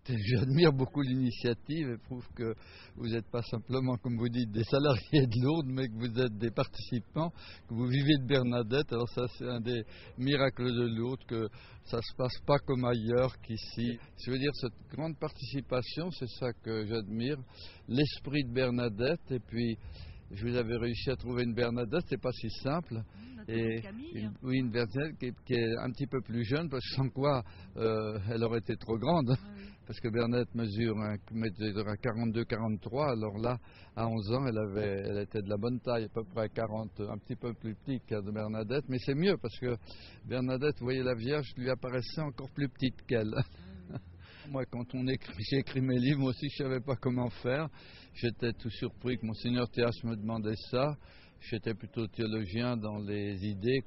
écoutez, j'admire beaucoup l'initiative et prouve que vous n'êtes pas simplement, comme vous dites, des salariés de Lourdes, mais que vous êtes des participants, que vous vivez de Bernadette. Alors ça, c'est un des miracles de Lourdes, que ça ne se passe pas comme ailleurs qu'ici. Je veux dire, cette grande participation, c'est ça que j'admire, l'esprit de Bernadette, et puis je vous avais réussi à trouver une Bernadette, c'est pas si simple. Et Camille. Oui, une Bernadette qui est un petit peu plus jeune, parce que sans quoi elle aurait été trop grande. Ah oui. Parce que Bernadette mesure 42-43, alors là, à 11 ans, elle était de la bonne taille, à peu près 40, un petit peu plus petite que de Bernadette, mais c'est mieux parce que Bernadette, vous voyez, la Vierge lui apparaissait encore plus petite qu'elle. Moi, quand j'ai écrit mes livres, moi aussi, je ne savais pas comment faire. J'étais tout surpris que Monseigneur Théas me demandait ça. J'étais plutôt théologien dans les idées,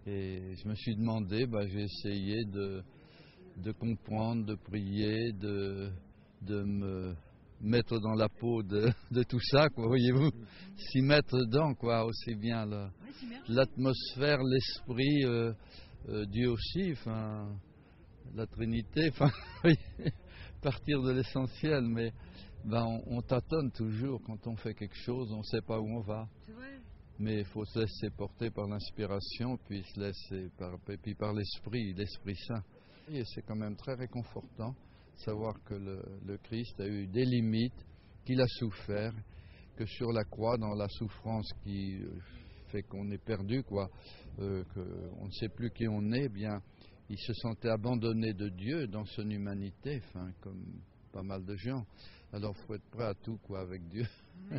et je me suis demandé, j'ai essayé de comprendre, de prier, de me mettre dans la peau de tout ça, voyez-vous, s'y mettre dedans, aussi bien l'atmosphère, l'esprit, Dieu aussi, la Trinité, partir de l'essentiel, mais on tâtonne toujours quand on fait quelque chose, on ne sait pas où on va. C'est vrai. Mais il faut se laisser porter par l'inspiration, puis par l'Esprit Saint. Et c'est quand même très réconfortant de savoir que le Christ a eu des limites, qu'il a souffert, que sur la croix, dans la souffrance qui fait qu'on est perdu, qu'on ne sait plus qui on est, il se sentait abandonné de Dieu dans son humanité, comme pas mal de gens. Alors il faut être prêt à tout avec Dieu. Oui.